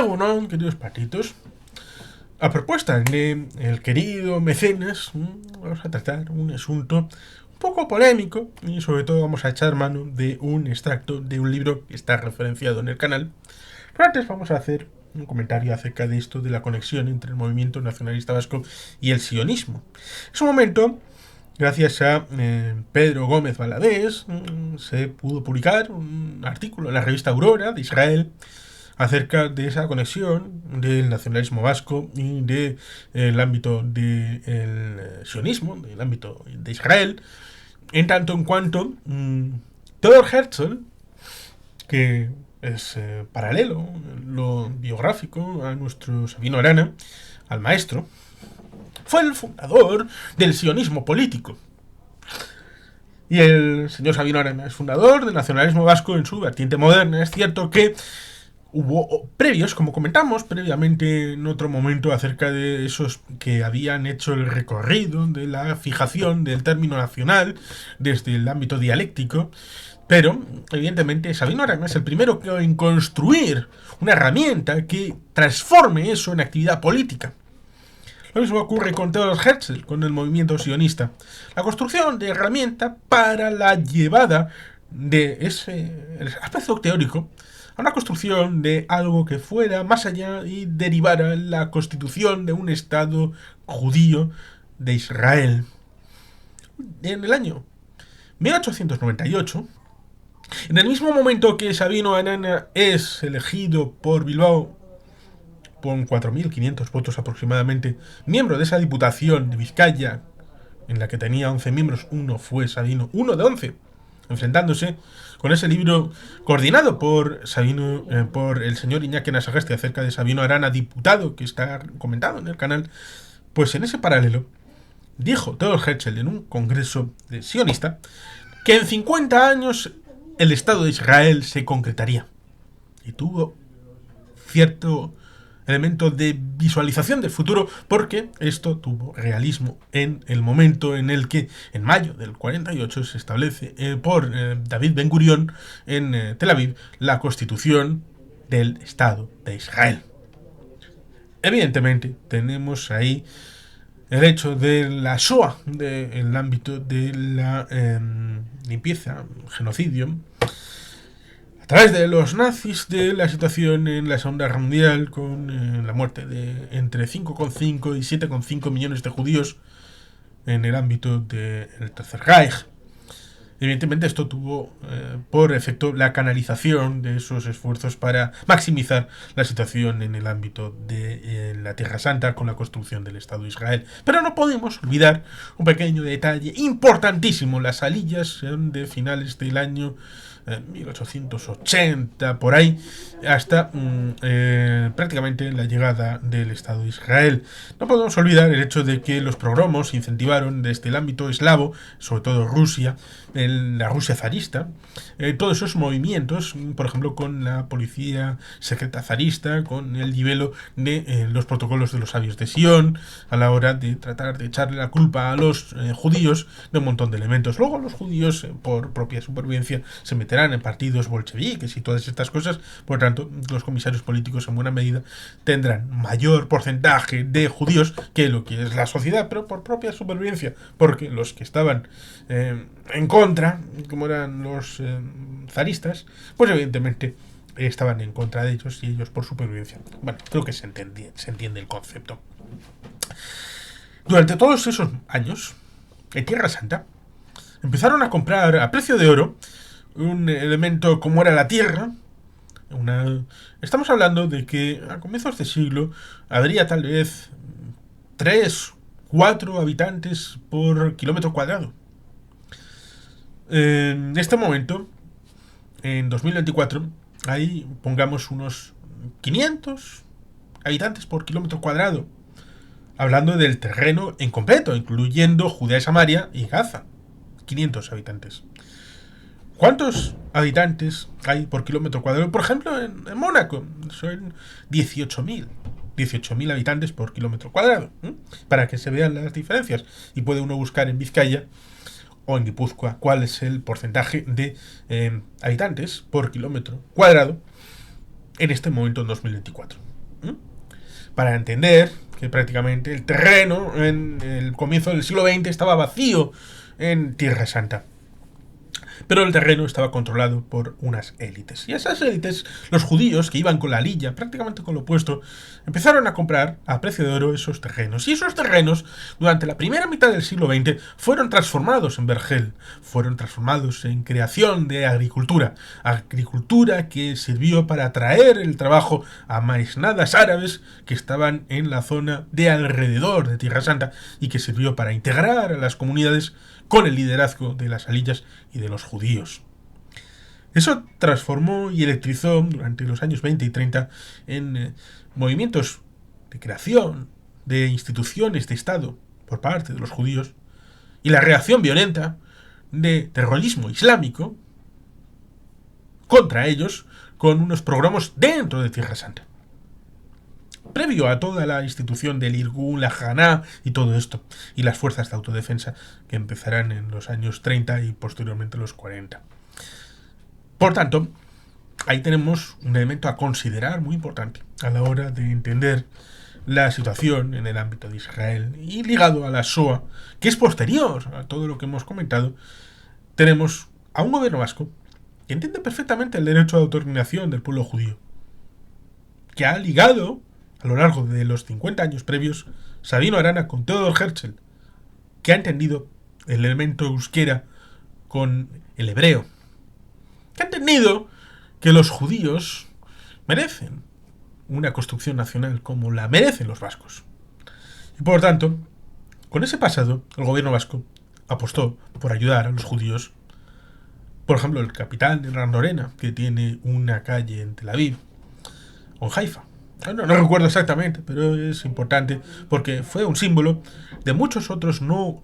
Egunon, queridos patitos. A propuesta de el querido mecenas, vamos a tratar un asunto un poco polémico y sobre todo vamos a echar mano de un extracto de un libro que está referenciado en el canal. Pero antes vamos a hacer un comentario acerca de esto de la conexión entre el movimiento nacionalista vasco y el sionismo. En su momento, gracias a Pedro Gómez Valadez, se pudo publicar un artículo en la revista Aurora de Israel acerca de esa conexión del nacionalismo vasco y del ámbito del sionismo, del ámbito de Israel, en tanto en cuanto Theodor Herzl, que es paralelo, lo biográfico a nuestro Sabino Arana, al maestro, fue el fundador del sionismo político. Y el señor Sabino Arana es fundador del nacionalismo vasco en su vertiente moderna. Es cierto que hubo previos, como comentamos previamente en otro momento, acerca de esos que habían hecho el recorrido de la fijación del término nacional desde el ámbito dialéctico, pero evidentemente Sabino Arana es el primero en construir una herramienta que transforme eso en actividad política. Lo mismo ocurre con Theodor Herzl, con el movimiento sionista. La construcción de herramienta para la llevada de ese aspecto teórico a una construcción de algo que fuera más allá y derivara en la constitución de un Estado judío de Israel. En el año 1898, en el mismo momento que Sabino Arana es elegido por Bilbao con 4.500 votos aproximadamente, miembro de esa diputación de Vizcaya, en la que tenía 11 miembros, uno fue Sabino, uno de 11, enfrentándose con ese libro coordinado por Sabino, por el señor Iñaki Anasagasti acerca de Sabino Arana, diputado, que está comentado en el canal. Pues en ese paralelo dijo Theodor Herzl en un congreso de sionista que en 50 años el Estado de Israel se concretaría, y tuvo cierto elemento de visualización del futuro, porque esto tuvo realismo en el momento en el que, en mayo del 48, se establece por David Ben Gurión en Tel Aviv la constitución del Estado de Israel. Evidentemente, tenemos ahí el hecho de la Shoah, del ámbito de la limpieza, genocidio, a través de los nazis, de la situación en la Segunda Guerra Mundial, con la muerte de entre 5,5 y 7,5 millones de judíos en el ámbito del Tercer Reich. Evidentemente esto tuvo por efecto la canalización de esos esfuerzos para maximizar la situación en el ámbito de la Tierra Santa con la construcción del Estado de Israel. Pero no podemos olvidar un pequeño detalle importantísimo. Las aliyas son de finales del año 1880, por ahí, hasta prácticamente la llegada del Estado de Israel. No podemos olvidar el hecho de que los progromos incentivaron desde el ámbito eslavo, sobre todo Rusia, la Rusia zarista, todos esos movimientos, por ejemplo con la policía secreta zarista, con el libelo de los protocolos de los sabios de Sion, a la hora de tratar de echarle la culpa a los judíos de un montón de elementos. Luego los judíos, por propia supervivencia, se meterán en partidos bolcheviques y todas estas cosas. Por tanto, los comisarios políticos en buena medida tendrán mayor porcentaje de judíos que lo que es la sociedad, pero por propia supervivencia, porque los que estaban en contra, como eran los zaristas, pues evidentemente estaban en contra de ellos y ellos por supervivencia. Bueno, creo que se entiende el concepto. Durante todos esos años, en Tierra Santa, empezaron a comprar a precio de oro un elemento como era la tierra. Estamos hablando de que a comienzos de siglo habría tal vez 3, 4 habitantes por kilómetro cuadrado. En este momento, en 2024, hay, pongamos, unos 500 habitantes por kilómetro cuadrado, hablando del terreno en completo, incluyendo Judea y Samaria y Gaza. 500 habitantes. ¿Cuántos habitantes hay por kilómetro cuadrado? Por ejemplo, en Mónaco son 18.000 habitantes por kilómetro cuadrado, para que se vean las diferencias. Y puede uno buscar en Vizcaya o en Guipúzcoa cuál es el porcentaje de habitantes por kilómetro cuadrado en este momento en 2024. para entender que prácticamente el terreno en el comienzo del siglo XX estaba vacío en Tierra Santa. Pero el terreno estaba controlado por unas élites. Y esas élites, los judíos que iban con la lilla, prácticamente con lo opuesto, empezaron a comprar a precio de oro esos terrenos. Y esos terrenos, durante la primera mitad del siglo XX, fueron transformados en vergel. Fueron transformados en creación de agricultura. Agricultura que sirvió para atraer el trabajo a marisnadas árabes que estaban en la zona de alrededor de Tierra Santa y que sirvió para integrar a las comunidades con el liderazgo de las aliyas y de los judíos. Eso transformó y electrizó durante los años 20 y 30 en movimientos de creación de instituciones de Estado por parte de los judíos y la reacción violenta de terrorismo islámico contra ellos con unos programas dentro de Tierra Santa. Previo a toda la institución del Irgun, la Haná y todo esto, y las fuerzas de autodefensa que empezarán en los años 30 y posteriormente los 40. Por tanto, ahí tenemos un elemento a considerar muy importante a la hora de entender la situación en el ámbito de Israel y ligado a la Shoah, que es posterior a todo lo que hemos comentado. Tenemos a un gobierno vasco que entiende perfectamente el derecho de autodeterminación del pueblo judío, que ha ligado a lo largo de los 50 años previos Sabino Arana con Theodor Herzl, que ha entendido el elemento euskera con el hebreo, que ha entendido que los judíos merecen una construcción nacional como la merecen los vascos. Y por tanto, con ese pasado, el gobierno vasco apostó por ayudar a los judíos. Por ejemplo, el capitán de Randorena, que tiene una calle en Tel Aviv o en Haifa. No recuerdo exactamente, pero es importante porque fue un símbolo de muchos otros no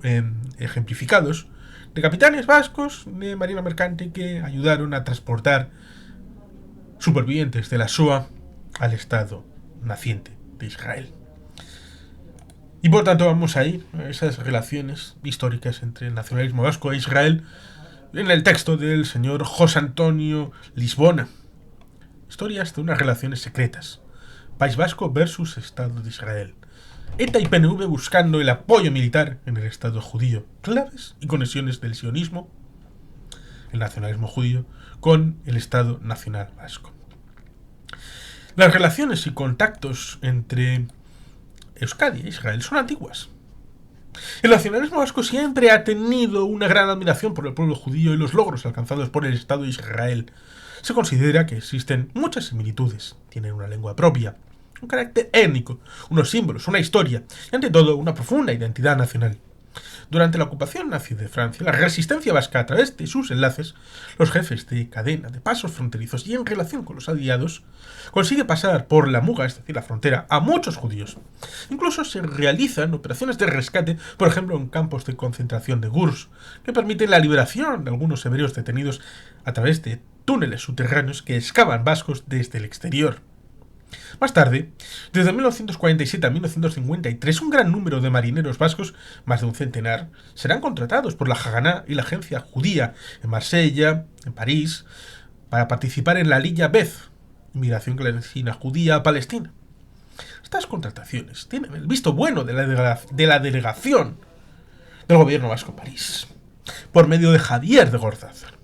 ejemplificados, de capitanes vascos de marina mercante que ayudaron a transportar supervivientes de la Shoah al Estado naciente de Israel. Y por tanto vamos a ir a esas relaciones históricas entre el nacionalismo vasco e Israel en el texto del señor José Antonio Lisbona. Historias de unas relaciones secretas. País Vasco versus Estado de Israel. ETA y PNV buscando el apoyo militar en el Estado judío. Claves y conexiones del sionismo, el nacionalismo judío, con el Estado nacional vasco. Las relaciones y contactos entre Euskadi e Israel son antiguas. El nacionalismo vasco siempre ha tenido una gran admiración por el pueblo judío y los logros alcanzados por el Estado de Israel. Se considera que existen muchas similitudes. Tienen una lengua propia, un carácter étnico, unos símbolos, una historia y ante todo una profunda identidad nacional. Durante la ocupación nazi de Francia, la resistencia vasca a través de sus enlaces, los jefes de cadena de pasos fronterizos y en relación con los aliados, consigue pasar por la Muga, es decir, la frontera, a muchos judíos. Incluso se realizan operaciones de rescate, por ejemplo en campos de concentración de Gurs, que permiten la liberación de algunos hebreos detenidos a través de túneles subterráneos que excavan vascos desde el exterior. Más tarde, desde 1947 a 1953, un gran número de marineros vascos, más de un centenar, serán contratados por la Haganah y la agencia judía en Marsella, en París, para participar en la Lilla Beth, inmigración clandestina judía a Palestina. Estas contrataciones tienen el visto bueno de la delegación del gobierno vasco en París, por medio de Javier de Gortázar.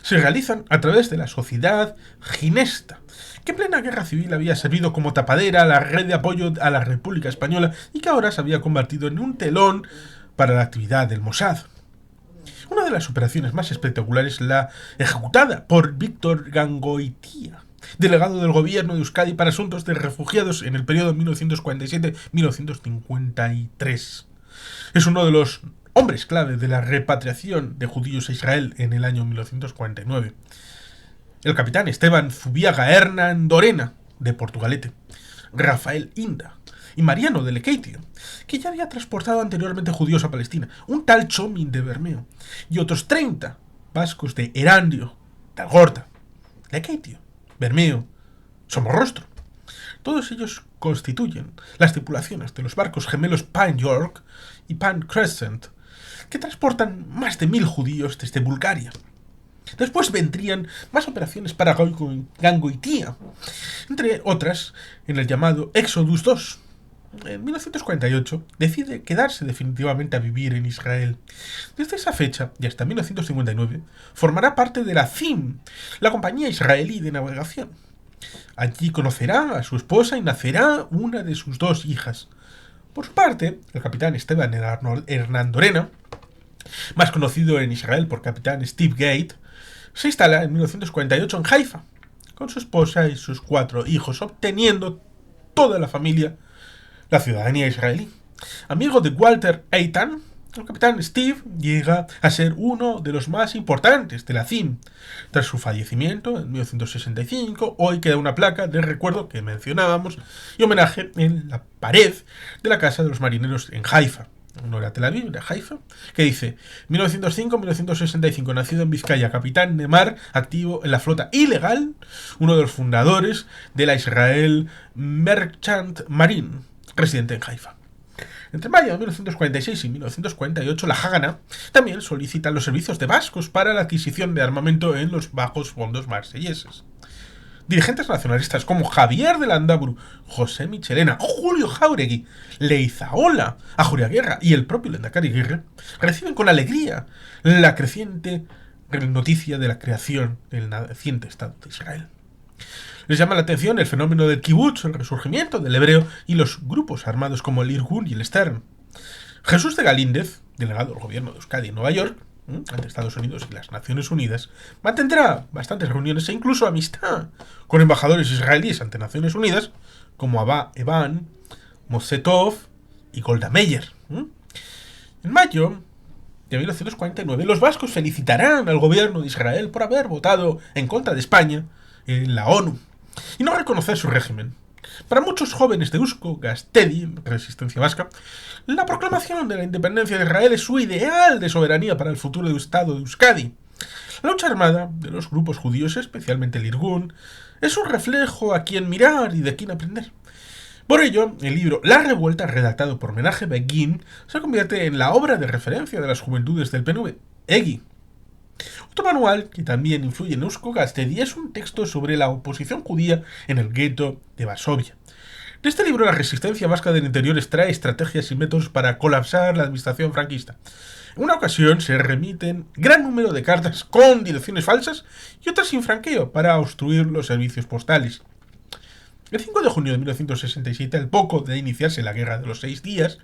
Se realizan a través de la Sociedad Ginesta, que en plena guerra civil había servido como tapadera a la red de apoyo a la República Española y que ahora se había convertido en un telón para la actividad del Mossad. Una de las operaciones más espectaculares, la ejecutada por Víctor Gangoitia, delegado del gobierno de Euskadi para asuntos de refugiados en el periodo 1947-1953. Es uno de los hombres clave de la repatriación de judíos a Israel en el año 1949. El capitán Esteban Zubiaga Hernandorena, de Portugalete, Rafael Inda y Mariano de Lekeitio, que ya había transportado anteriormente judíos a Palestina, un tal Chomin de Bermeo y otros 30 vascos de Erandio, de Algorta, Lekeitio, Bermeo, Somorrostro. Todos ellos constituyen las tripulaciones de los barcos gemelos Pan York y Pan Crescent, que transportan más de 1000 judíos desde Bulgaria. Después vendrían más operaciones para Gangoitia, entre otras en el llamado Éxodus II. En 1948 decide quedarse definitivamente a vivir en Israel. Desde esa fecha y hasta 1959 formará parte de la CIM, la compañía israelí de navegación. Allí conocerá a su esposa y nacerá una de sus 2 hijas. Por su parte, el capitán Esteban Hernandorena, más conocido en Israel por capitán Steve Gate, se instala en 1948 en Haifa, con su esposa y sus 4 hijos, obteniendo toda la familia la ciudadanía israelí. Amigo de Walter Eitan, el capitán Steve llega a ser uno de los más importantes de la CIM. Tras su fallecimiento en 1965, hoy queda una placa de recuerdo que mencionábamos y homenaje en la pared de la casa de los marineros en Haifa. No era Tel Aviv, era Haifa, que dice 1905-1965, nacido en Vizcaya, capitán de mar, activo en la flota ilegal, uno de los fundadores de la Israel Merchant Marine, residente en Haifa. Entre mayo de 1946 y 1948, la Haganah también solicita los servicios de vascos para la adquisición de armamento en los bajos fondos marselleses. Dirigentes nacionalistas como Javier de Landaburu, José Michelena, Julio Jáuregui, Leizaola, Ajuriaguerra y el propio Lehendakari Aguirre reciben con alegría la creciente noticia de la creación del naciente Estado de Israel. Les llama la atención el fenómeno del kibutz, el resurgimiento del hebreo y los grupos armados como el Irgun y el Stern. Jesús de Galíndez, delegado del gobierno de Euskadi en Nueva York, ante Estados Unidos y las Naciones Unidas, mantendrá bastantes reuniones e incluso amistad con embajadores israelíes ante Naciones Unidas, como Abba Eban, Moshe Tov y Golda Meir. En mayo de 1949, los vascos felicitarán al gobierno de Israel por haber votado en contra de España en la ONU y no reconocer su régimen. Para muchos jóvenes de Eusko Gaztedi, resistencia vasca, la proclamación de la independencia de Israel es su ideal de soberanía para el futuro del Estado de Euskadi. La lucha armada de los grupos judíos, especialmente el Irgun, es un reflejo a quien mirar y de quien aprender. Por ello, el libro La Revuelta, redactado por Menachem Begin, se convierte en la obra de referencia de las juventudes del PNV, EGI. Otro manual que también influye en Eusko Gaztedi es un texto sobre la oposición judía en el gueto de Varsovia. De este libro, la resistencia vasca del interior extrae estrategias y métodos para colapsar la administración franquista. En una ocasión se remiten gran número de cartas con direcciones falsas y otras sin franqueo para obstruir los servicios postales. El 5 de junio de 1967, al poco de iniciarse la Guerra de los 6 días,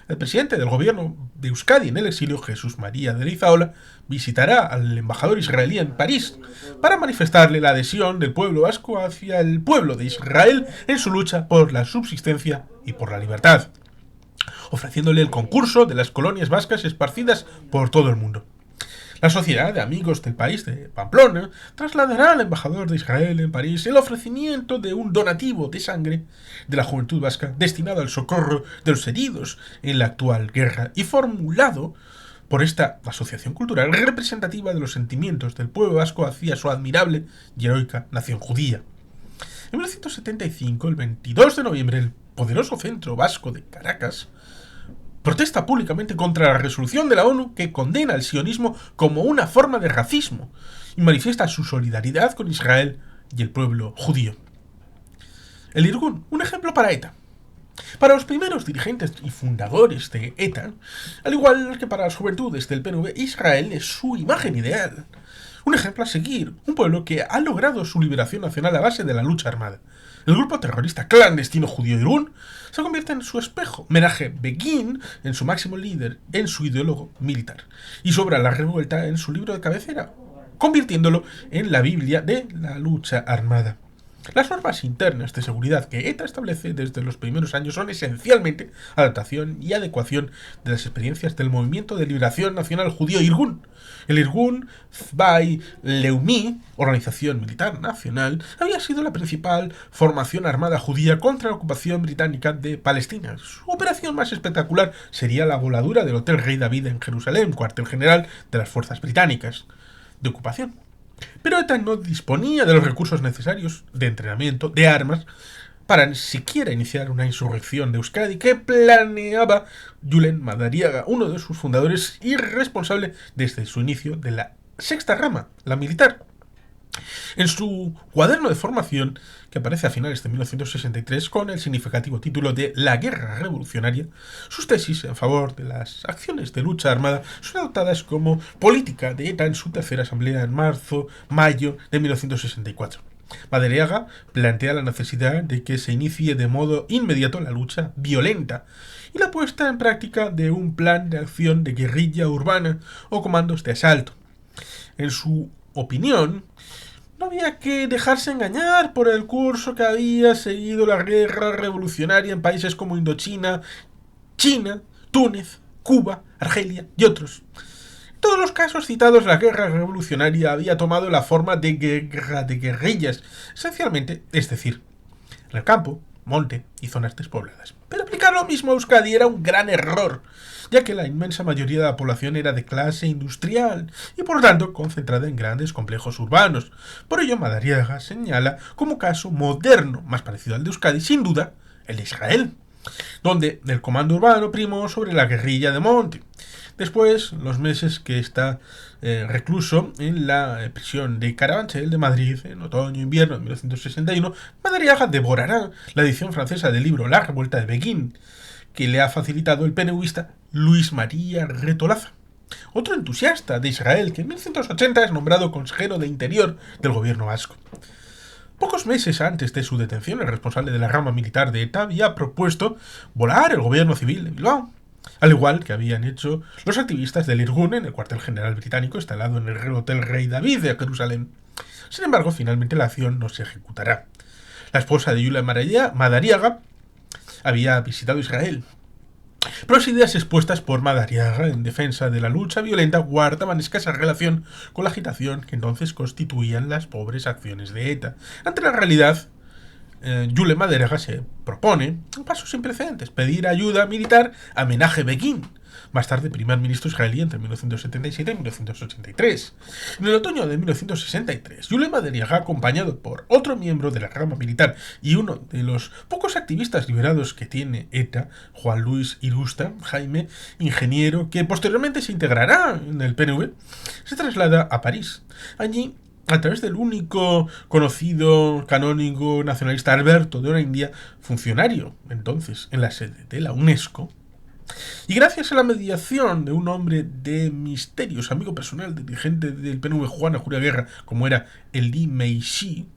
el presidente del gobierno de Euskadi en el exilio, Jesús María de Leizaola, visitará al embajador israelí en París para manifestarle la adhesión del pueblo vasco hacia el pueblo de Israel en su lucha por la subsistencia y por la libertad, ofreciéndole el concurso de las colonias vascas esparcidas por todo el mundo. La Sociedad de Amigos del País de Pamplona trasladará al embajador de Israel en París el ofrecimiento de un donativo de sangre de la juventud vasca destinado al socorro de los heridos en la actual guerra y formulado por esta asociación cultural representativa de los sentimientos del pueblo vasco hacia su admirable y heroica nación judía. En 1975, el 22 de noviembre, el poderoso centro vasco de Caracas protesta públicamente contra la resolución de la ONU que condena el sionismo como una forma de racismo y manifiesta su solidaridad con Israel y el pueblo judío. El Irgun, un ejemplo para ETA. Para los primeros dirigentes y fundadores de ETA, al igual que para las juventudes del PNV, Israel es su imagen ideal. Un ejemplo a seguir, un pueblo que ha logrado su liberación nacional a base de la lucha armada. El grupo terrorista clandestino judío Irgun se convierte en su espejo, Menachem Begin en su máximo líder, en su ideólogo militar, y sobra La Revuelta en su libro de cabecera, convirtiéndolo en la Biblia de la lucha armada. Las normas internas de seguridad que ETA establece desde los primeros años son esencialmente adaptación y adecuación de las experiencias del Movimiento de Liberación Nacional Judío Irgun. El Irgun Tzba'ai Leumi, organización militar nacional, había sido la principal formación armada judía contra la ocupación británica de Palestina. Su operación más espectacular sería la voladura del Hotel Rey David en Jerusalén, cuartel general de las fuerzas británicas de ocupación. Pero ETA no disponía de los recursos necesarios de entrenamiento, de armas, para ni siquiera iniciar una insurrección de Euskadi que planeaba Julen Madariaga, uno de sus fundadores y responsable desde su inicio de la sexta rama, la militar. En su cuaderno de formación, que aparece a finales de 1963 con el significativo título de La Guerra Revolucionaria, sus tesis en favor de las acciones de lucha armada son adoptadas como política de ETA en su tercera asamblea en marzo-mayo de 1964. Madariaga plantea la necesidad de que se inicie de modo inmediato la lucha violenta y la puesta en práctica de un plan de acción de guerrilla urbana o comandos de asalto. En su opinión, no había que dejarse engañar por el curso que había seguido la guerra revolucionaria en países como Indochina, China, Túnez, Cuba, Argelia y otros. En todos los casos citados, la guerra revolucionaria había tomado la forma de guerra de guerrillas, esencialmente, es decir, en el campo, monte y zonas despobladas. Pero aplicar lo mismo a Euskadi era un gran error, ya que la inmensa mayoría de la población era de clase industrial y por tanto concentrada en grandes complejos urbanos. Por ello, Madariaga señala como caso moderno, más parecido al de Euskadi, sin duda, el de Israel, donde el comando urbano primó sobre la guerrilla de monte. Después, los meses que está recluso en la prisión de Carabanchel de Madrid, en otoño-invierno de 1961, Madariaga devorará la edición francesa del libro La Revuelta de Beguín, que le ha facilitado el PNVista Luis María Retolaza, otro entusiasta de Israel que en 1980 es nombrado consejero de Interior del gobierno vasco. Pocos meses antes de su detención, el responsable de la rama militar de ETA había propuesto volar el gobierno civil de Bilbao, al igual que habían hecho los activistas del Irgun en el cuartel general británico instalado en el Hotel Rey David de Jerusalén. Sin embargo, finalmente la acción no se ejecutará. La esposa de Yulia Madariaga había visitado Israel, pero las ideas expuestas por Madariaga en defensa de la lucha violenta guardaban escasa relación con la agitación que entonces constituían las pobres acciones de ETA. Ante la realidad, Yule Madariaga se propone un paso sin precedentes: pedir ayuda militar a Menachem Begin, más tarde primer ministro israelí entre 1977 y 1983. En el otoño de 1963, Yule Madariaga, acompañado por otro miembro de la rama militar y uno de los pocos activistas liberados que tiene ETA, Juan Luis Irusta, Jaime, ingeniero, que posteriormente se integrará en el PNV, se traslada a París. Allí, a través del único conocido canónigo nacionalista Alberto de Onaindia, funcionario entonces en la sede de la UNESCO, y gracias a la mediación de un hombre de misterios, amigo personal, dirigente del PNV Juana Julia Guerra, como era Elie Meishy,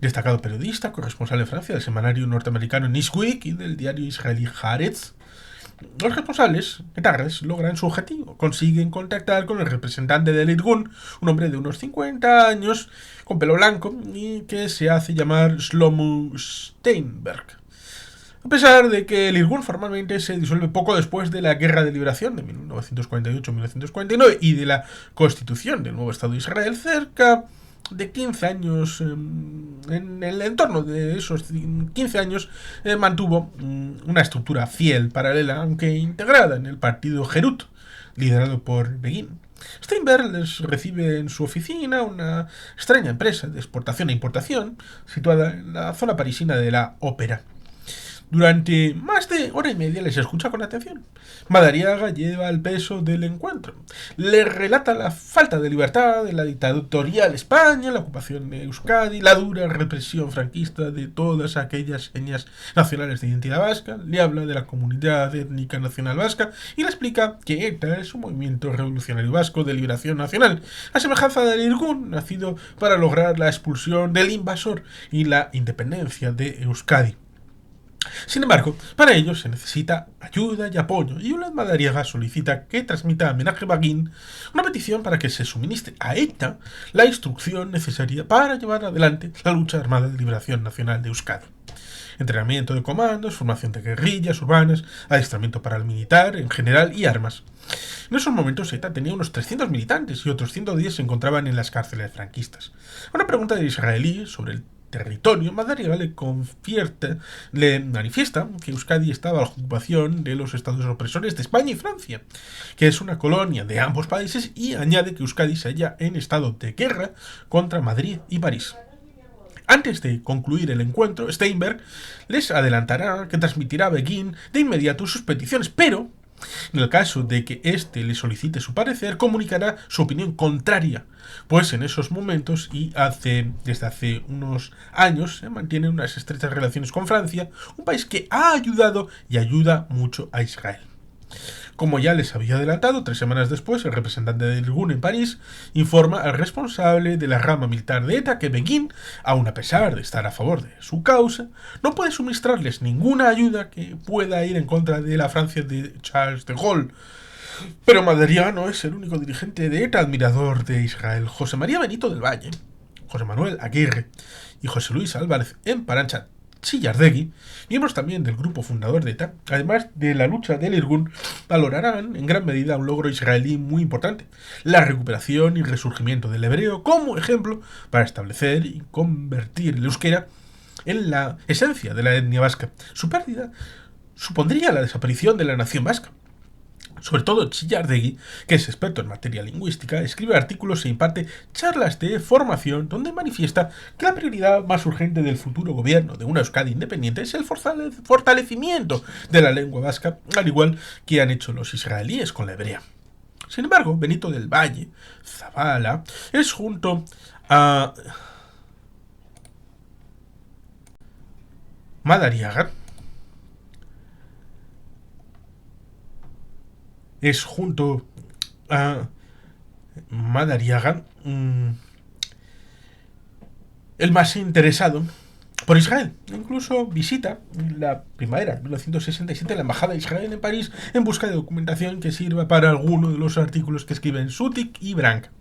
destacado periodista, corresponsal en Francia del semanario norteamericano Newsweek y del diario israelí Haaretz, los responsables, etarras, logran su objetivo. Consiguen contactar con el representante del Irgun, un hombre de unos 50 años, con pelo blanco, y que se hace llamar Shlomo Steinberg. A pesar de que el Irgun formalmente se disuelve poco después de la Guerra de Liberación de 1948-1949 y de la constitución del nuevo Estado de Israel, cerca de 15 años, en el entorno de esos 15 años, mantuvo una estructura fiel, paralela, aunque integrada en el partido Herut, liderado por Begin. Steinberg les recibe en su oficina, una extraña empresa de exportación e importación, situada en la zona parisina de la Ópera. Durante más de hora y media les escucha con atención. Madariaga lleva el peso del encuentro. Le relata la falta de libertad de la dictatorial España, la ocupación de Euskadi, la dura represión franquista de todas aquellas señas nacionales de identidad vasca. Le habla de la comunidad étnica nacional vasca y le explica que ETA es un movimiento revolucionario vasco de liberación nacional, a semejanza del Irgun, nacido para lograr la expulsión del invasor y la independencia de Euskadi. Sin embargo, para ello se necesita ayuda y apoyo, y Yule Madariaga solicita que transmita a Menachem Begin una petición para que se suministre a ETA la instrucción necesaria para llevar adelante la lucha armada de liberación nacional de Euskadi. Entrenamiento de comandos, formación de guerrillas urbanas, adiestramiento para el militar en general y armas. En esos momentos ETA tenía unos 300 militantes y otros 110 se encontraban en las cárceles franquistas. A una pregunta del israelí sobre el territorio, Madariaga le manifiesta que Euskadi estaba bajo ocupación de los estados opresores de España y Francia, que es una colonia de ambos países, y añade que Euskadi se halla en estado de guerra contra Madrid y París. Antes de concluir el encuentro, Steinberg les adelantará que transmitirá a Begin de inmediato sus peticiones, pero En el caso de que éste le solicite su parecer, comunicará su opinión contraria, pues en esos momentos y desde hace unos años se mantienen unas estrechas relaciones con Francia, un país que ha ayudado y ayuda mucho a Israel. Como ya les había adelantado, 3 semanas después, el representante del Irgun en París informa al responsable de la rama militar de ETA que Begin, aun a pesar de estar a favor de su causa, no puede suministrarles ninguna ayuda que pueda ir en contra de la Francia de Charles de Gaulle. Pero Madariaga no es el único dirigente de ETA admirador de Israel. José María Benito del Valle, José Manuel Aguirre y José Luis Álvarez Emparancha Chillardegui, miembros también del grupo fundador de ETA, además de la lucha del Irgun, valorarán en gran medida un logro israelí muy importante, la recuperación y resurgimiento del hebreo como ejemplo para establecer y convertir el euskera en la esencia de la etnia vasca. Su pérdida supondría la desaparición de la nación vasca. Sobre todo Chillardegui, que es experto en materia lingüística, escribe artículos e imparte charlas de formación donde manifiesta que la prioridad más urgente del futuro gobierno de una Euskadi independiente es el fortalecimiento de la lengua vasca, al igual que han hecho los israelíes con la hebrea. Sin embargo, Benito del Valle, Zabala, es junto a Madariaga, el más interesado por Israel. Incluso visita en la primavera de 1967 la embajada de Israel en París en busca de documentación que sirva para alguno de los artículos que escriben Sutik y Branca,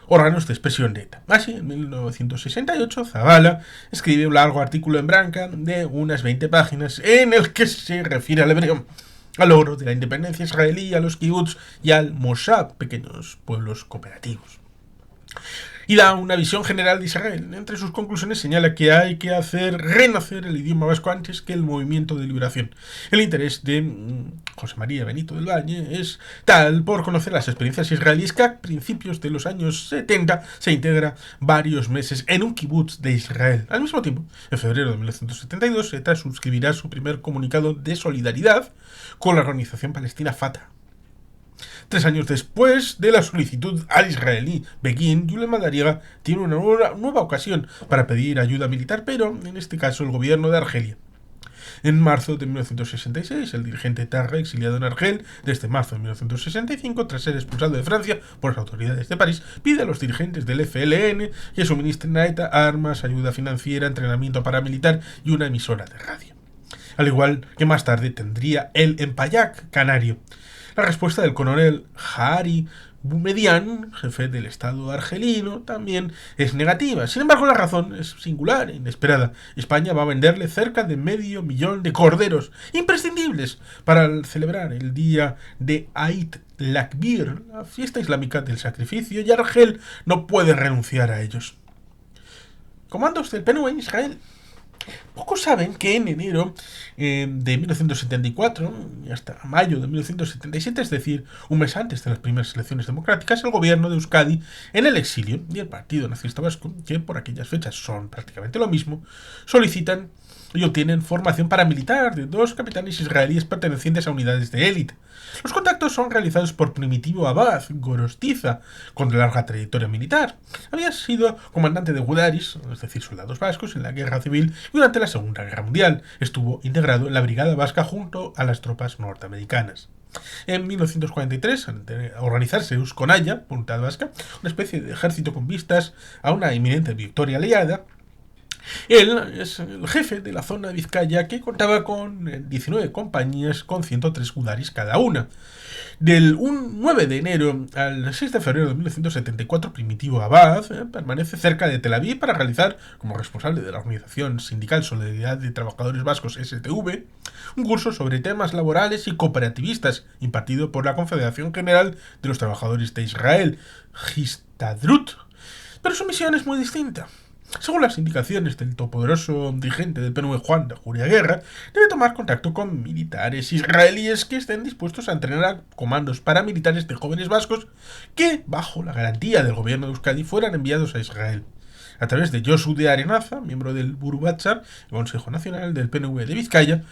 órganos de expresión de ETA. Así, en 1968, Zabala escribe un largo artículo en Branca de unas 20 páginas en el que se refiere al hebreo, al logro de la independencia israelí, a los kibbutz y al moshav, pequeños pueblos cooperativos. Y da una visión general de Israel. Entre sus conclusiones señala que hay que hacer renacer el idioma vasco antes que el movimiento de liberación. El interés de José María Benito del Valle es tal por conocer las experiencias israelíes que a principios de los años 70 se integra varios meses en un kibutz de Israel. Al mismo tiempo, en febrero de 1972, ETA suscribirá su primer comunicado de solidaridad con la organización palestina Fatah. 3 años después de la solicitud al israelí Begin, Julen Madariaga tiene una nueva ocasión para pedir ayuda militar, pero en este caso el gobierno de Argelia. En marzo de 1966, el dirigente Tarra, exiliado en Argel desde marzo de 1965, tras ser expulsado de Francia por las autoridades de París, pide a los dirigentes del FLN que suministren a ETA armas, ayuda financiera, entrenamiento paramilitar y una emisora de radio. Al igual que más tarde tendría el Empayac canario. La respuesta del coronel Jahari Boumediene, jefe del Estado argelino, también es negativa. Sin embargo, la razón es singular e inesperada. España va a venderle cerca de 500.000 de corderos, imprescindibles para celebrar el día de Eid al-Akbir, la fiesta islámica del sacrificio, y Argel no puede renunciar a ellos. Comandos del PNV en Israel. Pocos saben que en enero de 1974 y hasta mayo de 1977, es decir, un mes antes de las primeras elecciones democráticas, el gobierno de Euskadi en el exilio y el Partido Nacionalista Vasco, que por aquellas fechas son prácticamente lo mismo, solicitan y obtienen formación paramilitar de 2 capitanes israelíes pertenecientes a unidades de élite. Los contactos son realizados por Primitivo Abad Gorostiza, con larga trayectoria militar. Había sido comandante de Gudaris, es decir, soldados vascos, en la Guerra Civil y durante la Segunda Guerra Mundial. Estuvo integrado en la Brigada Vasca junto a las tropas norteamericanas. En 1943, al organizarse Euskonaya, Voluntad Vasca, una especie de ejército con vistas a una inminente victoria aliada, él es el jefe de la zona de Vizcaya, que contaba con 19 compañías con 103 gudaris cada una. Del 9 de enero al 6 de febrero de 1974, Primitivo Abad permanece cerca de Tel Aviv para realizar, como responsable de la organización sindical Solidaridad de Trabajadores Vascos STV, un curso sobre temas laborales y cooperativistas impartido por la Confederación General de los Trabajadores de Israel, Histadrut. Pero su misión es muy distinta. Según las indicaciones del todopoderoso dirigente del PNV, Juan de Ajuria Guerra, debe tomar contacto con militares israelíes que estén dispuestos a entrenar a comandos paramilitares de jóvenes vascos que, bajo la garantía del gobierno de Euskadi, fueran enviados a Israel. a través de Josu de Arenaza, miembro del Buru Batzar, el Consejo Nacional del PNV de Vizcaya,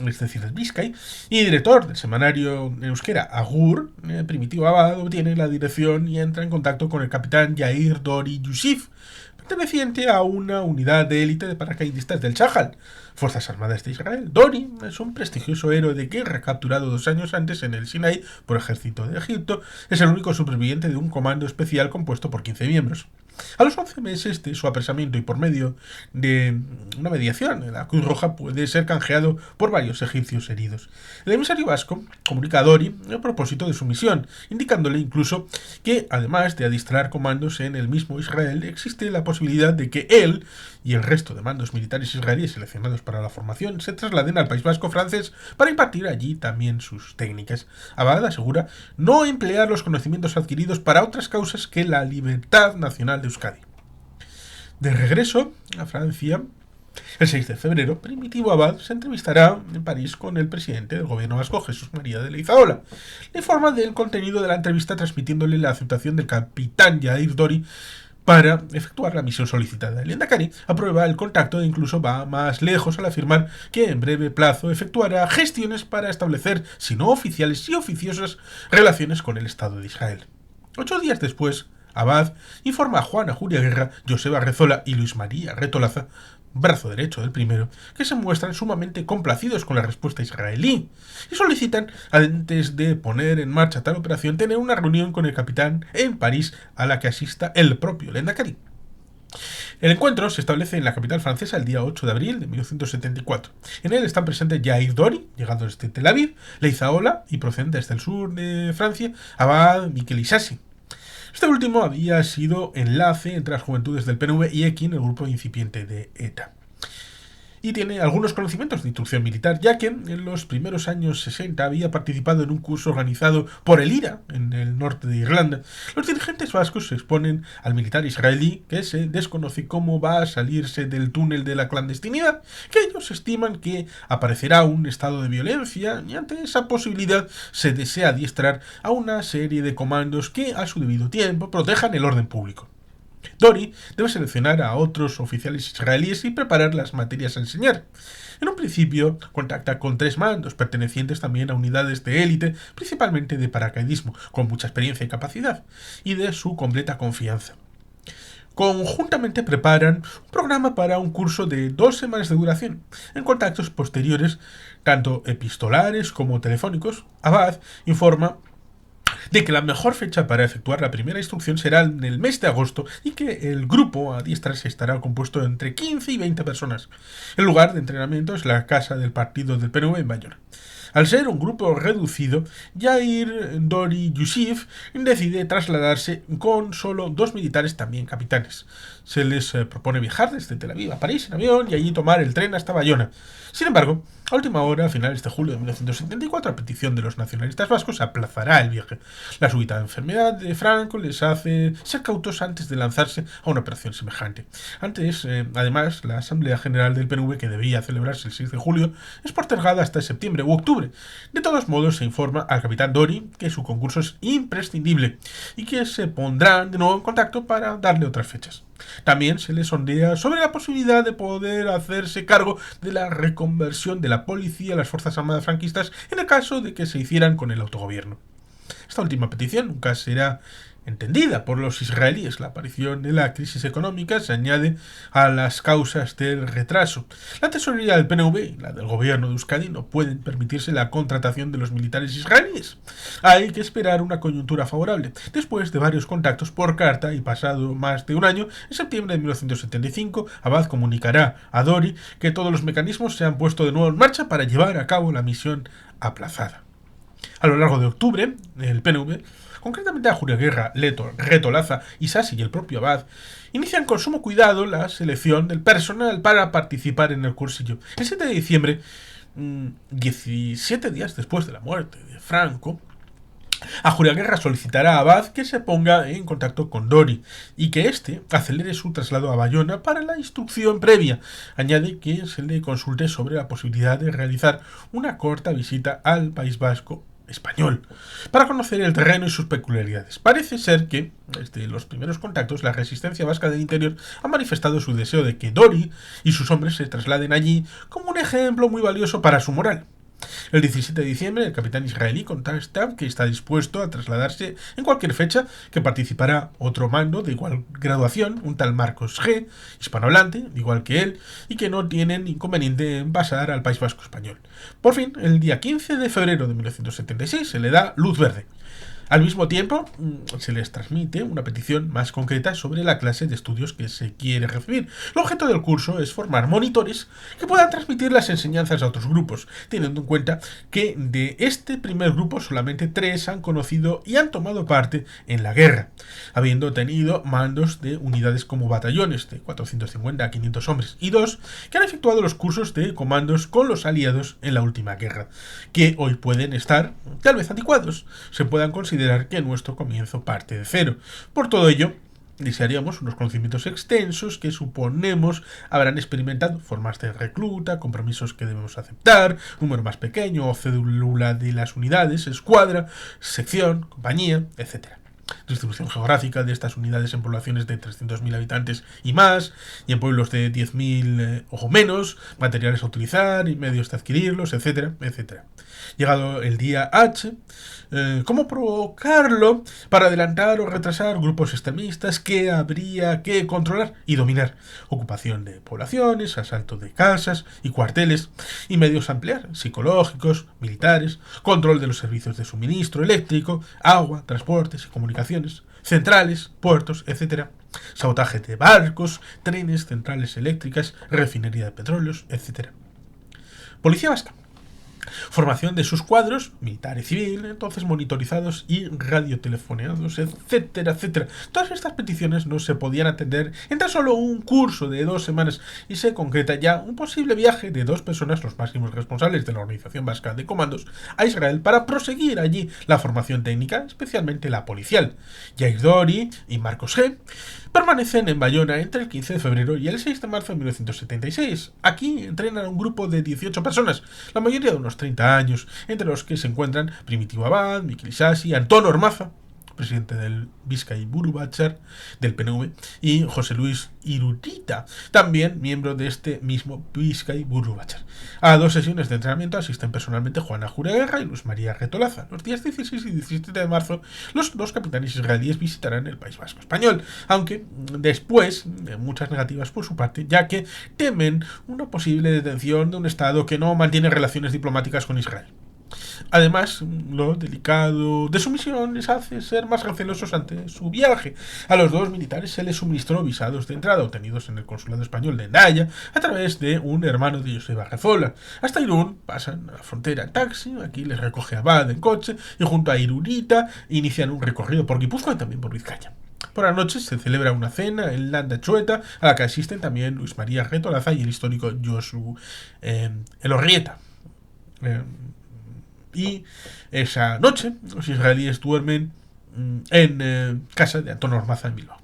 es decir, del Vizcay, y director del semanario en euskera Agur, Primitivo Abad obtiene la dirección y entra en contacto con el capitán Yair Dori Yusif, perteneciente a una unidad de élite de paracaidistas del Chahal, Fuerzas Armadas de Israel. Dori es un prestigioso héroe de guerra capturado 2 años antes en el Sinaí por el ejército de Egipto. Es el único superviviente de un comando especial compuesto por 15 miembros. A los 11 meses de su apresamiento y por medio de una mediación, la Cruz Roja puede ser canjeado por varios egipcios heridos. El emisario vasco comunica a Dori el propósito de su misión, indicándole incluso que, además de adiestrar comandos en el mismo Israel, existe la posibilidad de que él y el resto de mandos militares israelíes seleccionados para la formación se trasladen al País Vasco francés para impartir allí también sus técnicas. Abad asegura no emplear los conocimientos adquiridos para otras causas que la libertad nacional de Euskadi. De regreso a Francia, el 6 de febrero, Primitivo Abad se entrevistará en París con el presidente del gobierno vasco, Jesús María de Leizaola. Le informa del contenido de la entrevista transmitiéndole la aceptación del capitán Yair Dori para efectuar la misión solicitada. El Lehendakari aprueba el contacto e incluso va más lejos al afirmar que en breve plazo efectuará gestiones para establecer, si no oficiales y oficiosas, relaciones con el Estado de Israel. 8 días después, Abad informa a Juan Ajuriaguerra, Joseba Rezola y Luis María Retolaza, brazo derecho del primero, que se muestran sumamente complacidos con la respuesta israelí y solicitan, antes de poner en marcha tal operación, tener una reunión con el capitán en París a la que asista el propio Lehendakari. El encuentro se establece en la capital francesa el día 8 de abril de 1974. En él están presentes Yair Dori, llegado desde Tel Aviv, Leizaola y procedente desde el sur de Francia, Abad Mikel Isasi. Este último había sido enlace entre las juventudes del PNV y Ekin, el grupo incipiente de ETA. Y tiene algunos conocimientos de instrucción militar, ya que en los primeros años 60 había participado en un curso organizado por el IRA, en el norte de Irlanda. Los dirigentes vascos se exponen al militar israelí, que se desconoce cómo va a salirse del túnel de la clandestinidad, que ellos estiman que aparecerá un estado de violencia, y ante esa posibilidad se desea adiestrar a una serie de comandos que, a su debido tiempo, protejan el orden público. Dori debe seleccionar a otros oficiales israelíes y preparar las materias a enseñar. En un principio, contacta con 3 mandos, pertenecientes también a unidades de élite, principalmente de paracaidismo, con mucha experiencia y capacidad, y de su completa confianza. Conjuntamente preparan un programa para un curso de 2 semanas de duración. En contactos posteriores, tanto epistolares como telefónicos, Abad informa de que la mejor fecha para efectuar la primera instrucción será en el mes de agosto y que el grupo a adiestrarse estará compuesto de entre 15 y 20 personas. El lugar de entrenamiento es la casa del partido del PNV en Bayona. Al ser un grupo reducido, Yair Dori Yusif decide trasladarse con solo 2 militares también capitanes. Se les propone viajar desde Tel Aviv a París en avión y allí tomar el tren hasta Bayona. Sin embargo, a última hora, a finales de julio de 1974, a petición de los nacionalistas vascos, se aplazará el viaje. La súbita enfermedad de Franco les hace ser cautos antes de lanzarse a una operación semejante. Además, la Asamblea General del PNV, que debía celebrarse el 6 de julio, es postergada hasta septiembre u octubre. De todos modos, se informa al capitán Dori que su concurso es imprescindible y que se pondrán de nuevo en contacto para darle otras fechas. También se le sondea sobre la posibilidad de poder hacerse cargo de la reconversión de la policía a las Fuerzas Armadas franquistas en el caso de que se hicieran con el autogobierno. Esta última petición nunca será entendida por los israelíes. La aparición de la crisis económica se añade a las causas del retraso. La tesorería del PNV y la del gobierno de Euskadi no pueden permitirse la contratación de los militares israelíes. Hay que esperar una coyuntura favorable. Después de varios contactos por carta y pasado más de un año, en septiembre de 1975, Abad comunicará a Dori que todos los mecanismos se han puesto de nuevo en marcha para llevar a cabo la misión aplazada. A lo largo de octubre, el PNV, concretamente a Ajuriaguerra, Retolaza, Isasi y el propio Abad, inician con sumo cuidado la selección del personal para participar en el cursillo. El 7 de diciembre, 17 días después de la muerte de Franco, Ajuriaguerra solicitará a Abad que se ponga en contacto con Dori y que éste acelere su traslado a Bayona para la instrucción previa. Añade que se le consulte sobre la posibilidad de realizar una corta visita al País Vasco español, para conocer el terreno y sus peculiaridades. Parece ser que, desde los primeros contactos, la resistencia vasca del interior ha manifestado su deseo de que Dori y sus hombres se trasladen allí como un ejemplo muy valioso para su moral. El 17 de diciembre, el capitán israelí contesta que está dispuesto a trasladarse en cualquier fecha, que participará otro mando de igual graduación, un tal Marcos G., hispanohablante, igual que él, y que no tienen inconveniente en pasar al País Vasco español. Por fin, el día 15 de febrero de 1976 se le da luz verde. Al mismo tiempo, se les transmite una petición más concreta sobre la clase de estudios que se quiere recibir. El objeto del curso es formar monitores que puedan transmitir las enseñanzas a otros grupos, teniendo en cuenta que de este primer grupo solamente 3 han conocido y han tomado parte en la guerra, habiendo tenido mandos de unidades como batallones de 450 a 500 hombres, y 2 que han efectuado los cursos de comandos con los aliados en la última guerra, que hoy pueden estar tal vez anticuados, se puedan considerar que nuestro comienzo parte de cero. Por todo ello, desearíamos unos conocimientos extensos que suponemos habrán experimentado formas de recluta, compromisos que debemos aceptar, número más pequeño o cédula de las unidades, escuadra, sección, compañía, etc. Distribución geográfica de estas unidades en poblaciones de 300.000 habitantes y más, y en pueblos de 10.000 o menos, materiales a utilizar y medios de adquirirlos, etcétera, etcétera. Llegado el día H, cómo provocarlo para adelantar o retrasar grupos extremistas que habría que controlar y dominar, ocupación de poblaciones, asalto de casas y cuarteles, y medios a emplear, psicológicos, militares, control de los servicios de suministro eléctrico, agua, transportes y comunicaciones, centrales, puertos, etc., sabotaje de barcos, trenes, centrales eléctricas, refinería de petróleos, etc. Policía vasca. Formación de sus cuadros, militar y civil, entonces monitorizados y radiotelefoneados, etcétera, etcétera. Todas estas peticiones no se podían atender en tan solo un curso de 2 semanas y se concreta ya un posible viaje de 2 personas, los máximos responsables de la Organización Vasca de Comandos, a Israel para proseguir allí la formación técnica, especialmente la policial. Yair Dori y Marcos G. permanecen en Bayona entre el 15 de febrero y el 6 de marzo de 1976. Aquí entrenan a un grupo de 18 personas, la mayoría de unos 30 años, entre los que se encuentran Primitivo Abad, Mikel Isasi, Antón Ormaza, presidente del Vizcay Buru Batzar del PNV, y José Luis Irurita, también miembro de este mismo Vizcay Buru Batzar. A 2 sesiones de entrenamiento asisten personalmente Juana Jureguerra y Luis María Retolaza. Los días 16 y 17 de marzo, los 2 capitanes israelíes visitarán el País Vasco español, aunque después muchas negativas por su parte, ya que temen una posible detención de un Estado que no mantiene relaciones diplomáticas con Israel. Además, lo delicado de su misión les hace ser más recelosos ante su viaje. A los 2 militares se les suministró visados de entrada obtenidos en el consulado español de Endaya a través de un hermano de Joseba Rezola. Hasta Irún pasan a la frontera en taxi, aquí les recoge Abad en coche y junto a Irurita inician un recorrido por Guipúzcoa y también por Vizcaya. Por la noche se celebra una cena en Landa Chueta, a la que asisten también Luis María Retolaza y el histórico Josu Elorrieta. Y esa noche los israelíes duermen en casa de Antón Ormaza en Bilbao.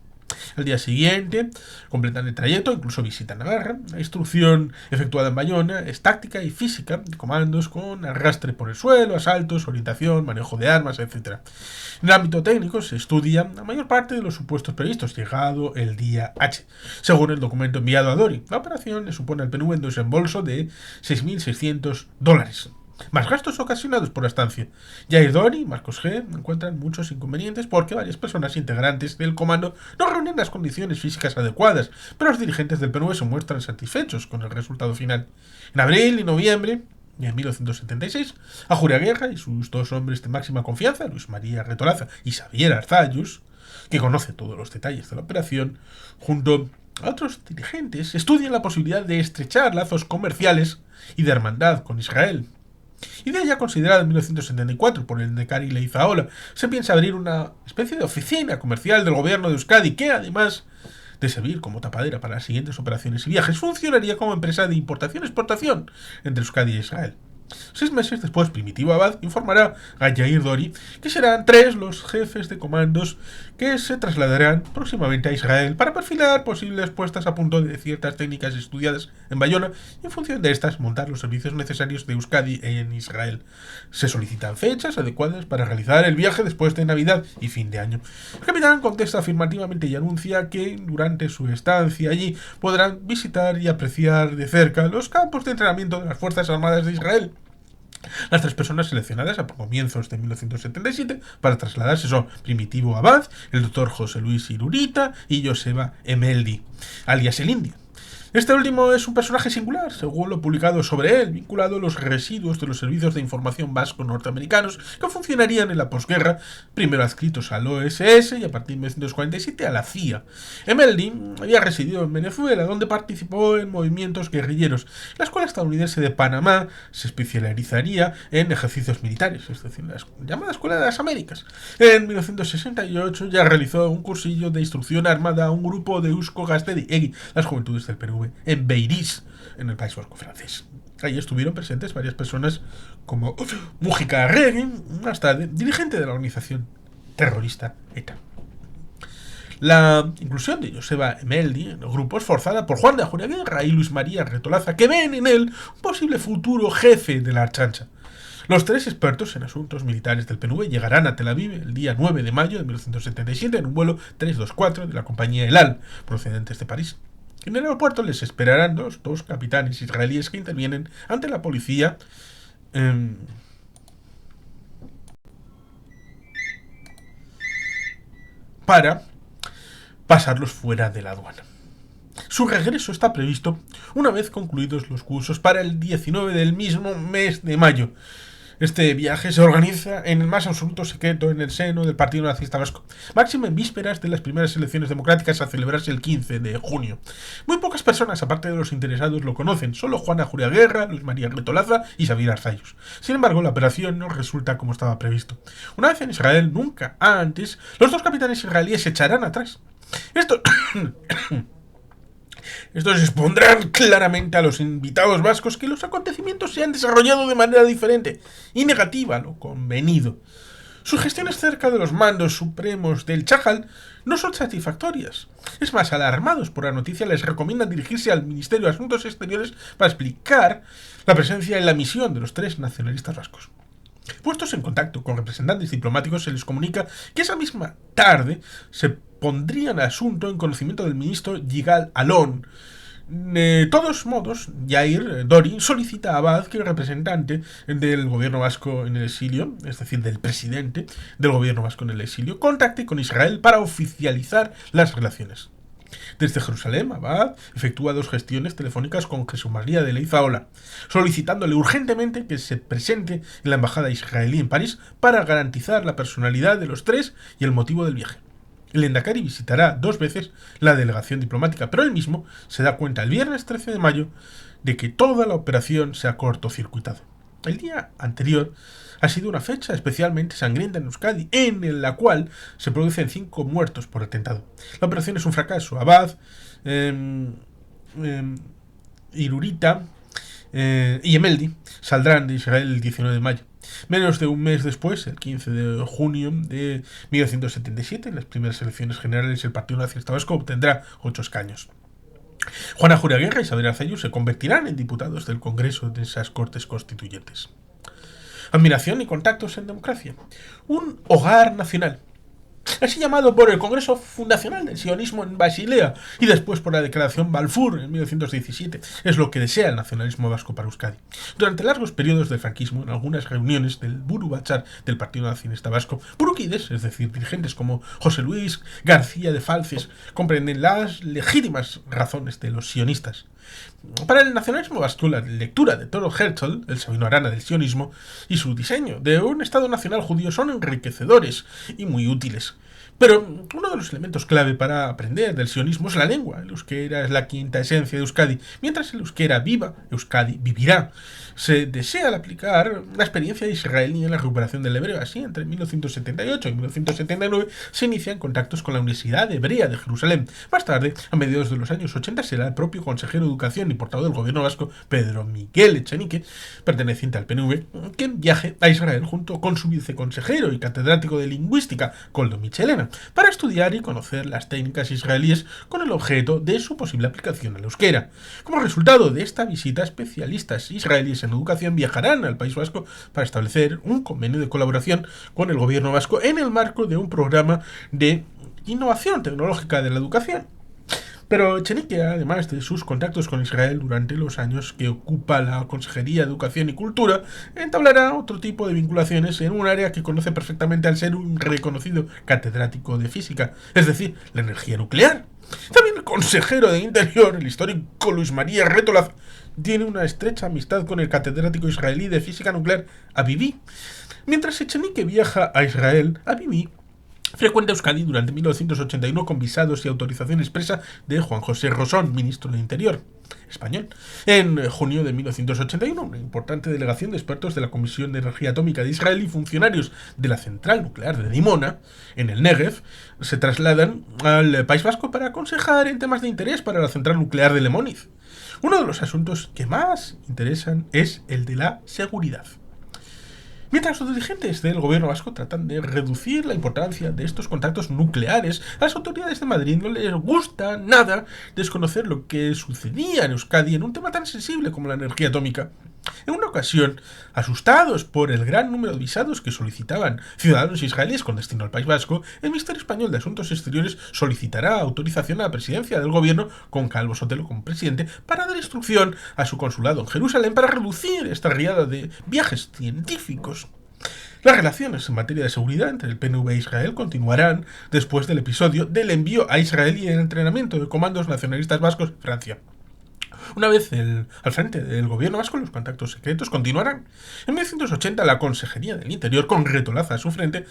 Al día siguiente completan el trayecto, incluso visitan Navarra. La instrucción efectuada en Bayona es táctica y física, comandos con arrastre por el suelo, asaltos, orientación, manejo de armas, etc. En el ámbito técnico se estudia la mayor parte de los supuestos previstos, llegado el día H. Según el documento enviado a Dori, la operación le supone al PNV un desembolso de $6.600. Más gastos ocasionados por la estancia. Yair Dori y Marcos G. encuentran muchos inconvenientes porque varias personas integrantes del comando no reúnen las condiciones físicas adecuadas, pero los dirigentes del PNV se muestran satisfechos con el resultado final. En abril y noviembre de 1976, a Jureguerra y sus 2 hombres de máxima confianza, Luis María Retolaza y Xavier Arzallus, que conoce todos los detalles de la operación, junto a otros dirigentes, estudian la posibilidad de estrechar lazos comerciales y de hermandad con Israel. Idea ya considerada en 1974 por el Necari Leizaola, se piensa abrir una especie de oficina comercial del gobierno de Euskadi que, además de servir como tapadera para las siguientes operaciones y viajes, funcionaría como empresa de importación-exportación entre Euskadi e Israel. 6 meses después, Primitivo Abad informará a Yair Dori que serán 3 los jefes de comandos que se trasladarán próximamente a Israel para perfilar posibles puestas a punto de ciertas técnicas estudiadas en Bayona y en función de estas montar los servicios necesarios de Euskadi en Israel. Se solicitan fechas adecuadas para realizar el viaje después de Navidad y fin de año. El capitán contesta afirmativamente y anuncia que durante su estancia allí podrán visitar y apreciar de cerca los campos de entrenamiento de las Fuerzas Armadas de Israel. Las 3 personas seleccionadas a comienzos de 1977 para trasladarse son Primitivo Abad, el doctor José Luis Irurita y Joseba Emeldi, alias el Indio. Este último es un personaje singular, según lo publicado sobre él, vinculado a los residuos de los servicios de información vasco norteamericanos que funcionarían en la posguerra, primero adscritos al OSS y a partir de 1947 a la CIA. Emeldi había residido en Venezuela, donde participó en movimientos guerrilleros. La Escuela Estadounidense de Panamá se especializaría en ejercicios militares, es decir, la llamada Escuela de las Américas. En 1968 ya realizó un cursillo de instrucción armada a un grupo de Eusko Gaztedi, las Juventudes del Perú, en Beirís, en el País Vasco francés. Allí estuvieron presentes varias personas como Mujica Arregui, más tarde dirigente de la organización terrorista ETA. La inclusión de Joseba Emeldi en el grupo es forzada por Juan de Ajuriaguirre y Luis María Retolaza, que ven en él un posible futuro jefe de la Archancha. Los 3 expertos en asuntos militares del PNV llegarán a Tel Aviv el día 9 de mayo de 1977 en un vuelo 324 de la compañía El Al, procedentes de París. En el aeropuerto les esperarán dos capitanes israelíes que intervienen ante la policía para pasarlos fuera de la aduana. Su regreso está previsto una vez concluidos los cursos para el 19 del mismo mes de mayo. Este viaje se organiza en el más absoluto secreto en el seno del Partido Nazista Vasco, máximo en vísperas de las primeras elecciones democráticas a celebrarse el 15 de junio. Muy pocas personas, aparte de los interesados, lo conocen, solo Juan Ajuriaguirre, Luis María Retolaza y Xavier Arzayus. Sin embargo, la operación no resulta como estaba previsto. Una vez en Israel, nunca antes, los 2 capitanes israelíes se echarán atrás. Estos expondrán claramente a los invitados vascos que los acontecimientos se han desarrollado de manera diferente y negativa a lo convenido. Sus gestiones cerca de los mandos supremos del Chajal no son satisfactorias. Es más, alarmados por la noticia, les recomiendan dirigirse al Ministerio de Asuntos Exteriores para explicar la presencia en la misión de los 3 nacionalistas vascos. Puestos en contacto con representantes diplomáticos, se les comunica que esa misma tarde se pondría el asunto en conocimiento del ministro Yigal Alon. De todos modos, Yair Dori solicita a Abad que el representante del gobierno vasco en el exilio, es decir, del presidente del gobierno vasco en el exilio, contacte con Israel para oficializar las relaciones. Desde Jerusalén, Abad efectúa 2 gestiones telefónicas con Jesús María de Leizaola, solicitándole urgentemente que se presente en la embajada israelí en París para garantizar la personalidad de los 3 y el motivo del viaje. El Lehendakari visitará 2 veces la delegación diplomática, pero él mismo se da cuenta el viernes 13 de mayo de que toda la operación se ha cortocircuitado. El día anterior ha sido una fecha especialmente sangrienta en Euskadi, en la cual se producen 5 muertos por atentado. La operación es un fracaso. Abad, Irurita y Emeldi saldrán de Israel el 19 de mayo. Menos de un mes después, el 15 de junio de 1977, en las primeras elecciones generales, el Partido Nazista Vasco obtendrá 8 escaños. Juan Ajuriaguirre y Xavier Arzayus se convertirán en diputados del Congreso de esas Cortes Constituyentes. Admiración y contactos en democracia. Un hogar nacional. Así llamado por el Congreso Fundacional del Sionismo en Basilea y después por la Declaración Balfour en 1917, es lo que desea el nacionalismo vasco para Euskadi. Durante largos periodos del franquismo, en algunas reuniones del Buru Batzar del Partido Nacionalista Vasco, burukides, es decir, dirigentes como José Luis García de Falces, comprenden las legítimas razones de los sionistas. Para el nacionalismo vasco, la lectura de Toro Herzl, el Sabino Arana del sionismo, y su diseño de un Estado nacional judío son enriquecedores y muy útiles. Pero uno de los elementos clave para aprender del sionismo es la lengua. El euskera es la quinta esencia de Euskadi. Mientras el euskera viva, Euskadi vivirá. Se desea aplicar la experiencia israelí en la recuperación del hebreo. Así, entre 1978 y 1979 se inician contactos con la Universidad Hebrea de Jerusalén. Más tarde, a mediados de los años 80, será el propio consejero Educación y portavoz del gobierno vasco, Pedro Miguel Echenique, perteneciente al PNV, que viaje a Israel junto con su viceconsejero y catedrático de lingüística, Koldo Michelena, para estudiar y conocer las técnicas israelíes con el objeto de su posible aplicación al euskera. Como resultado de esta visita, especialistas israelíes en educación viajarán al País Vasco para establecer un convenio de colaboración con el gobierno vasco en el marco de un programa de innovación tecnológica de la educación. Pero Echenique, además de sus contactos con Israel durante los años que ocupa la Consejería de Educación y Cultura, entablará otro tipo de vinculaciones en un área que conoce perfectamente al ser un reconocido catedrático de física, es decir, la energía nuclear. También el consejero de Interior, el histórico Luis María Retolaz, tiene una estrecha amistad con el catedrático israelí de física nuclear, Aviví. Mientras Echenique viaja a Israel, Aviví frecuenta Euskadi durante 1981 con visados y autorización expresa de Juan José Rosón, ministro del Interior español. En junio de 1981, una importante delegación de expertos de la Comisión de Energía Atómica de Israel y funcionarios de la central nuclear de Dimona, en el Negev, se trasladan al País Vasco para aconsejar en temas de interés para la central nuclear de Lemóniz. Uno de los asuntos que más interesan es el de la seguridad. Mientras los dirigentes del gobierno vasco tratan de reducir la importancia de estos contactos nucleares, a las autoridades de Madrid no les gusta nada desconocer lo que sucedía en Euskadi en un tema tan sensible como la energía atómica. En una ocasión, asustados por el gran número de visados que solicitaban ciudadanos israelíes con destino al País Vasco, el Ministerio Español de Asuntos Exteriores solicitará autorización a la presidencia del gobierno, con Calvo Sotelo como presidente, para dar instrucción a su consulado en Jerusalén para reducir esta riada de viajes científicos. Las relaciones en materia de seguridad entre el PNV e Israel continuarán después del episodio del envío a Israel y el entrenamiento de comandos nacionalistas vascos en Francia. Una vez al frente del gobierno vasco, los contactos secretos continuarán. En 1980, la Consejería del Interior, con Retolaza a su frente,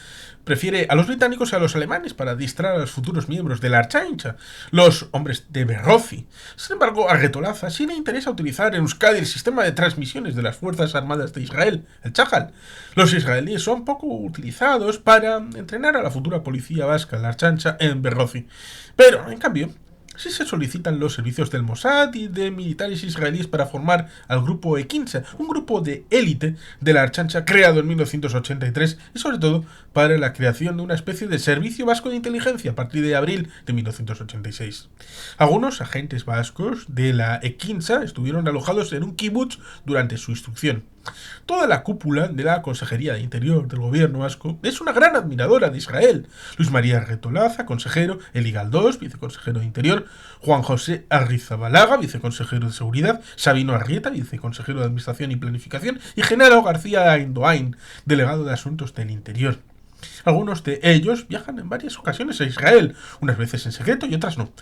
prefiere a los británicos y a los alemanes para distraer a los futuros miembros de la Archaincha, los hombres de Berrozi. Sin embargo, a Retolaza sí le interesa utilizar en Euskadi el sistema de transmisiones de las Fuerzas Armadas de Israel, el Chahal. Los israelíes son poco utilizados para entrenar a la futura policía vasca, la Archaincha, en Berrozi. Pero, en cambio, sí se solicitan los servicios del Mossad y de militares israelíes para formar al grupo Ekinsa, un grupo de élite de la Archaincha creado en 1983 y sobre todo para la creación de una especie de servicio vasco de inteligencia a partir de abril de 1986. Algunos agentes vascos de la Ekinsa estuvieron alojados en un kibutz durante su instrucción. Toda la cúpula de la Consejería de Interior del gobierno vasco es una gran admiradora de Israel. Luis María Retolaza, consejero, Eli Galdós, viceconsejero de Interior, Juan José Arrizabalaga, viceconsejero de Seguridad, Sabino Arrieta, viceconsejero de Administración y Planificación, y Genaro García Aindoain, delegado de Asuntos del Interior. Algunos de ellos viajan en varias ocasiones a Israel, unas veces en secreto y otras no.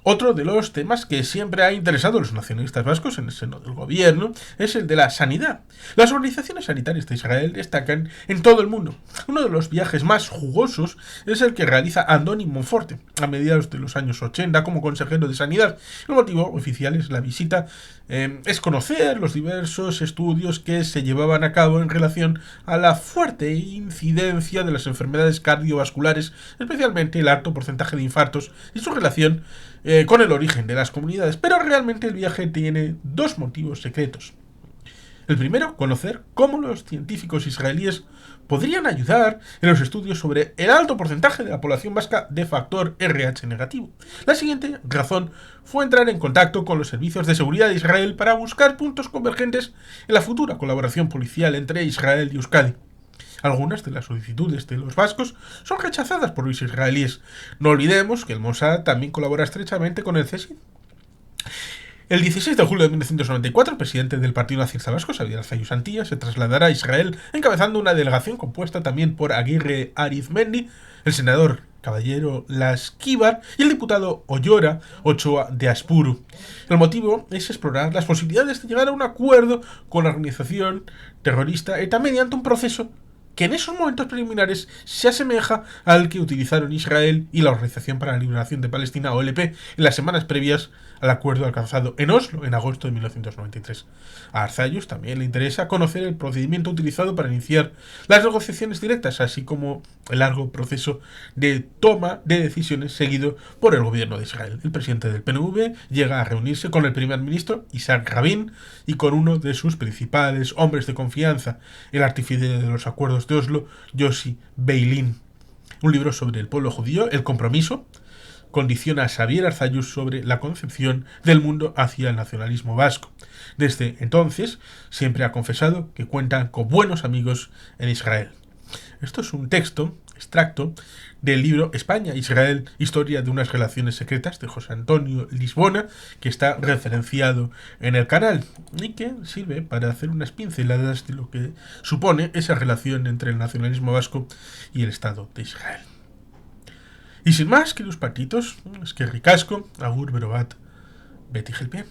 Otro de los temas que siempre ha interesado a los nacionalistas vascos en el seno del gobierno es el de la sanidad. Las organizaciones sanitarias de Israel destacan en todo el mundo. Uno de los viajes más jugosos es el que realiza Andoni Monforte a mediados de los años 80 como consejero de sanidad. El motivo oficial es la visita, es conocer los diversos estudios que se llevaban a cabo en relación a la fuerte incidencia de las enfermedades cardiovasculares, especialmente el alto porcentaje de infartos y su relación con el origen de las comunidades. Pero realmente el viaje tiene dos motivos secretos. El primero, conocer cómo los científicos israelíes podrían ayudar en los estudios sobre el alto porcentaje de la población vasca de factor RH negativo. La siguiente razón fue entrar en contacto con los servicios de seguridad de Israel para buscar puntos convergentes en la futura colaboración policial entre Israel y Euskadi. Algunas de las solicitudes de los vascos son rechazadas por los israelíes. No olvidemos que el Mossad también colabora estrechamente con el CSIC. El 16 de julio de 1994, el presidente del Partido Nacionalista Vasco, Xabier Arzalluz Antilla, se trasladará a Israel encabezando una delegación compuesta también por Aguirre Arizmendi, el senador Caballero Lasquivar y el diputado Ollora Ochoa de Aspuru. El motivo es explorar las posibilidades de llegar a un acuerdo con la organización terrorista ETA mediante un proceso que en esos momentos preliminares se asemeja al que utilizaron Israel y la Organización para la Liberación de Palestina, OLP, en las semanas previas al acuerdo alcanzado en Oslo en agosto de 1993. A Arzayus también le interesa conocer el procedimiento utilizado para iniciar las negociaciones directas, así como el largo proceso de toma de decisiones seguido por el gobierno de Israel. El presidente del PNV llega a reunirse con el primer ministro Isaac Rabin y con uno de sus principales hombres de confianza, el artífice de los acuerdos de Oslo, Yossi Beilin. Un libro sobre el pueblo judío, El compromiso, condiciona a Xavier Arzayus sobre la concepción del mundo hacia el nacionalismo vasco. Desde entonces, siempre ha confesado que cuentan con buenos amigos en Israel. Esto es un extracto del libro España-Israel, historia de unas relaciones secretas de José Antonio Lisbona, que está referenciado en el canal y que sirve para hacer unas pinceladas de lo que supone esa relación entre el nacionalismo vasco y el Estado de Israel. Y sin más, queridos patitos, es que ricasco, agur, berobat, beti gelpie.